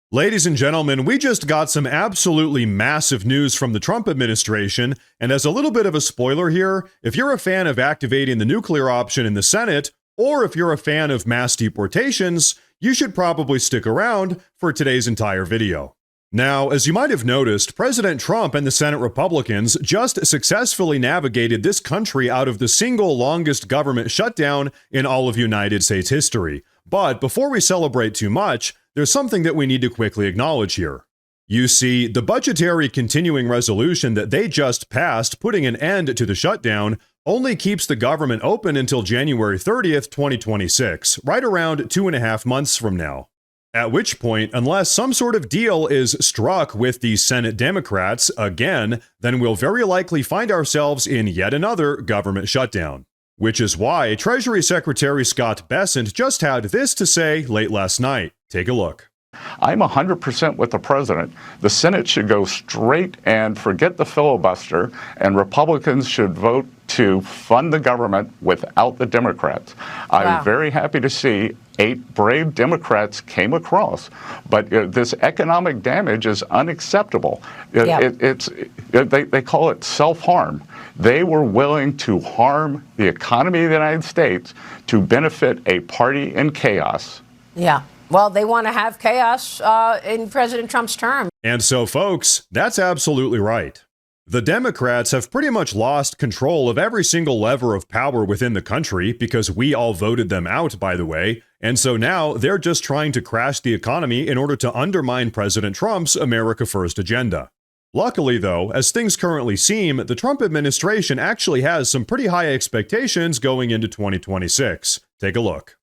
Ladies and gentlemen, we just got some absolutely massive news from the Trump administration, and as a little bit of a spoiler here, if you're a fan of activating the nuclear option in the Senate, or if you're a fan of mass deportations, you should probably stick around for today's entire video. Now, as you might have noticed, President Trump and the Senate Republicans just successfully navigated this country out of the single longest government shutdown in all of United States history. But before we celebrate too much, there's something that we need to quickly acknowledge here. You see, the budgetary continuing resolution that they just passed putting an end to the shutdown only keeps the government open until January 30th, 2026, right around 2.5 months from now. At which point, unless some sort of deal is struck with the Senate Democrats again, then we'll very likely find ourselves in yet another government shutdown. Which is why Treasury Secretary Scott Bessent just had this to say late last night. Take a look. I'm 100% with the president. The Senate should go straight and forget the filibuster, and Republicans should vote to fund the government without the Democrats. I'm very happy to see 8 brave Democrats came across, but this economic damage is unacceptable. They call it self-harm. They were willing to harm the economy of the United States to benefit a party in chaos. Yeah. Well, they want to have chaos in President Trump's term. And so, folks, that's absolutely right. The Democrats have pretty much lost control of every single lever of power within the country because we all voted them out, by the way. And so now they're just trying to crash the economy in order to undermine President Trump's America First agenda. Luckily, though, as things currently seem, the Trump administration actually has some pretty high expectations going into 2026. Take a look.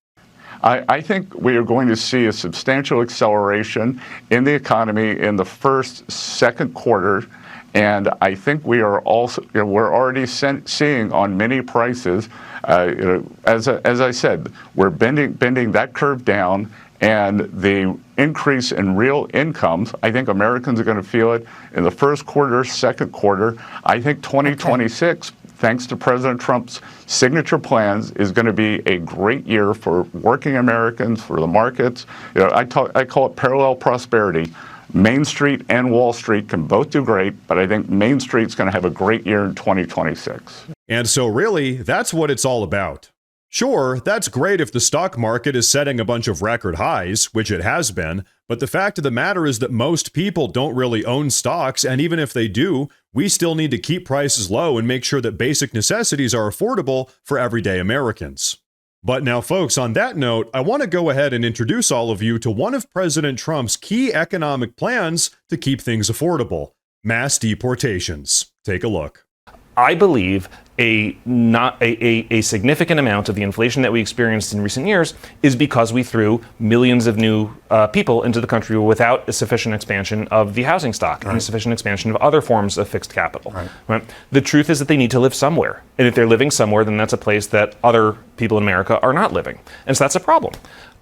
I think we are going to see a substantial acceleration in the economy in the second quarter, and I think we are also we're already seeing on many prices. As I said, we're bending that curve down, and the increase in real incomes. I think Americans are going to feel it in the first quarter, second quarter. I think 2026. Okay. Thanks to President Trump's signature plans, is going to be a great year for working Americans, for the markets. I call it parallel prosperity. Main Street and Wall Street can both do great, but I think Main Street's going to have a great year in 2026. And so really, that's what it's all about. Sure, that's great if the stock market is setting a bunch of record highs, which it has been, but the fact of the matter is that most people don't really own stocks, and even if they do, we still need to keep prices low and make sure that basic necessities are affordable for everyday Americans. But now, folks, on that note, I want to go ahead and introduce all of you to one of President Trump's key economic plans to keep things affordable: mass deportations. Take a look. I believe a significant amount of the inflation that we experienced in recent years is because we threw millions of new people into the country without a sufficient expansion of the housing stock and a sufficient expansion of other forms of fixed capital. Right? The truth is that they need to live somewhere. And if they're living somewhere, then that's a place that other people in America are not living. And so that's a problem.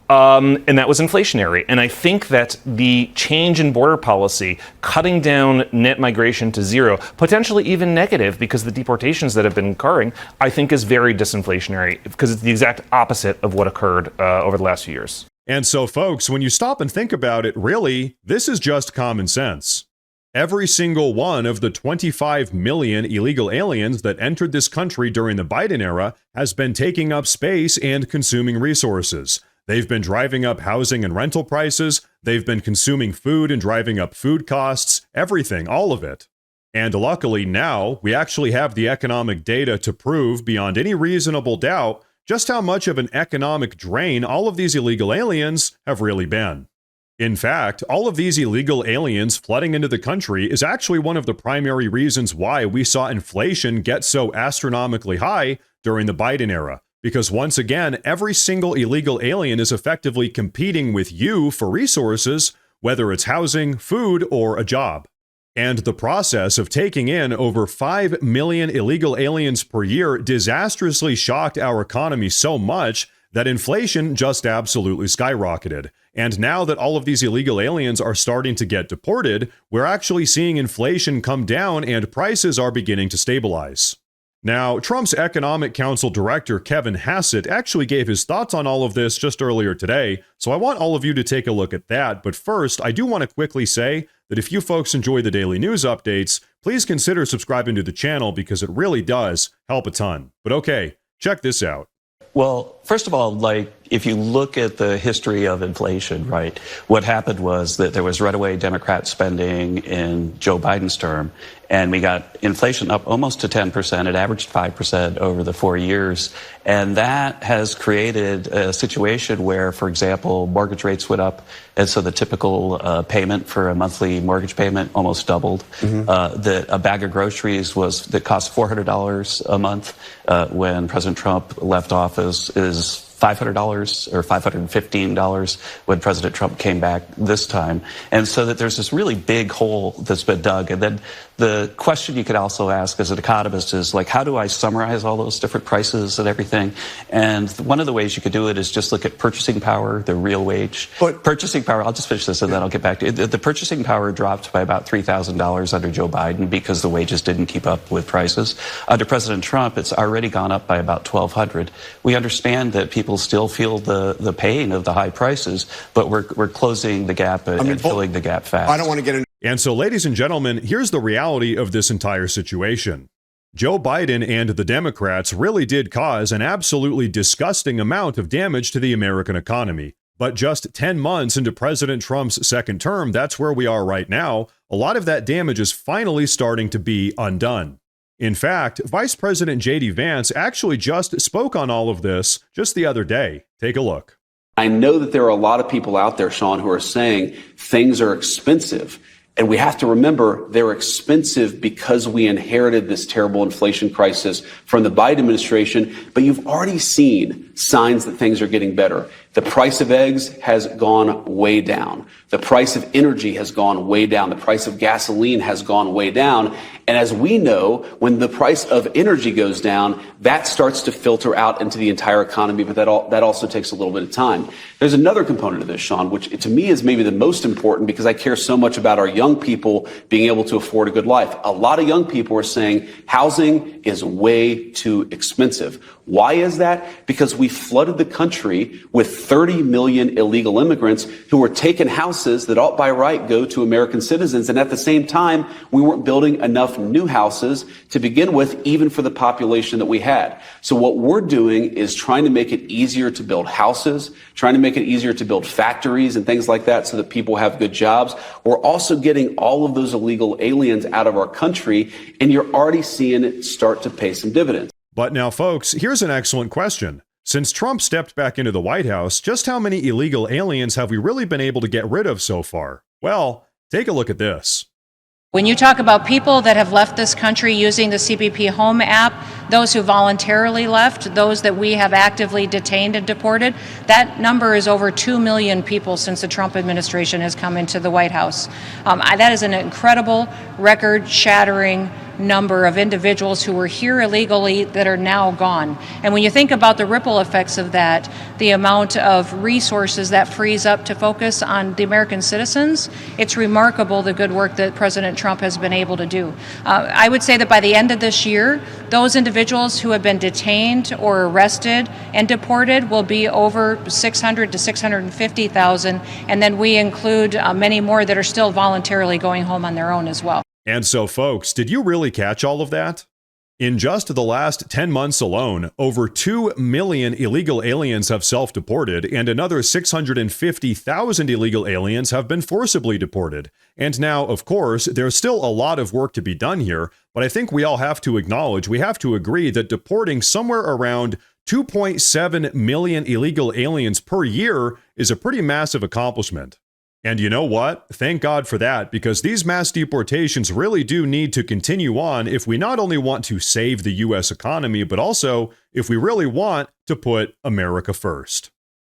And that was inflationary. And I think that the change in border policy, cutting down net migration to zero, potentially even negative because the deportations that have been occurring, I think is very disinflationary because it's the exact opposite of what occurred over the last few years. And so, folks, when you stop and think about it, really, this is just common sense. Every single one of the 25 million illegal aliens that entered this country during the Biden era has been taking up space and consuming resources. They've been driving up housing and rental prices, they've been consuming food and driving up food costs, everything, all of it. And luckily now, we actually have the economic data to prove beyond any reasonable doubt just how much of an economic drain all of these illegal aliens have really been. In fact, all of these illegal aliens flooding into the country is actually one of the primary reasons why we saw inflation get so astronomically high during the Biden era. Because once again, every single illegal alien is effectively competing with you for resources, whether it's housing, food, or a job. And the process of taking in over 5 million illegal aliens per year disastrously shocked our economy so much that inflation just absolutely skyrocketed. And now that all of these illegal aliens are starting to get deported, we're actually seeing inflation come down and prices are beginning to stabilize. Now, Trump's Economic Council Director Kevin Hassett actually gave his thoughts on all of this just earlier today, so I want all of you to take a look at that. But first, I do want to quickly say that if you folks enjoy the daily news updates, please consider subscribing to the channel because it really does help a ton. But okay, check this out. Well, first of all, if you look at the history of inflation, right, what happened was that there was runaway Democrat spending in Joe Biden's term, and we got inflation up almost to 10%. It averaged 5% over the 4 years. And that has created a situation where, for example, mortgage rates went up. And so the typical payment for a monthly mortgage payment almost doubled. A bag of groceries that cost $400 a month when President Trump left office is $500 or $515 when President Trump came back this time. And so that there's this really big hole that's been dug. And then the question you could also ask as an economist is, how do I summarize all those different prices and everything? And one of the ways you could do it is just look at purchasing power, the real wage. But purchasing power, I'll just finish this and then I'll get back to it. The purchasing power dropped by about $3,000 under Joe Biden because the wages didn't keep up with prices. Under President Trump, it's already gone up by about $1,200. We understand that people still feel the pain of the high prices, but we're closing the gap and filling the gap fast. I don't want to get into. And so, ladies and gentlemen, here's the reality of this entire situation. Joe Biden and the Democrats really did cause an absolutely disgusting amount of damage to the American economy. But just 10 months into President Trump's second term, that's where we are right now. A lot of that damage is finally starting to be undone. In fact, Vice President J.D. Vance actually just spoke on all of this just the other day. Take a look. I know that there are a lot of people out there, Sean, who are saying things are expensive. And we have to remember they're expensive because we inherited this terrible inflation crisis from the Biden administration. But you've already seen signs that things are getting better. The price of eggs has gone way down. The price of energy has gone way down. The price of gasoline has gone way down. And as we know, when the price of energy goes down, that starts to filter out into the entire economy. But that also takes a little bit of time. There's another component of this, Sean, which to me is maybe the most important because I care so much about our young people being able to afford a good life. A lot of young people are saying housing is way too expensive. Why is that? Because we flooded the country with 30 million illegal immigrants who were taking houses that ought by right go to American citizens. And at the same time, we weren't building enough new houses to begin with, even for the population that we had. So what we're doing is trying to make it easier to build houses, trying to make it easier to build factories and things like that so that people have good jobs. We're also getting all of those illegal aliens out of our country, and you're already seeing it start to pay some dividends. But now, folks, here's an excellent question. Since Trump stepped back into the White House, just how many illegal aliens have we really been able to get rid of so far? Well, take a look at this. When you talk about people that have left this country using the CBP Home app, those who voluntarily left, those that we have actively detained and deported, that number is over 2 million people since the Trump administration has come into the White House. That is an incredible, record-shattering number of individuals who were here illegally that are now gone. And when you think about the ripple effects of that, the amount of resources that frees up to focus on the American citizens, it's remarkable the good work that President Trump has been able to do. I would say that by the end of this year, those individuals who have been detained or arrested and deported will be over 600 to 650,000, and then we include many more that are still voluntarily going home on their own as well. And so, folks, did you really catch all of that? In just the last 10 months alone, over 2 million illegal aliens have self-deported, and another 650,000 illegal aliens have been forcibly deported. And now, of course, there's still a lot of work to be done here, but I think we all have to acknowledge, we have to agree that deporting somewhere around 2.7 million illegal aliens per year is a pretty massive accomplishment. And you know what? Thank God for that, because these mass deportations really do need to continue on if we not only want to save the U.S. economy, but also if we really want to put America first.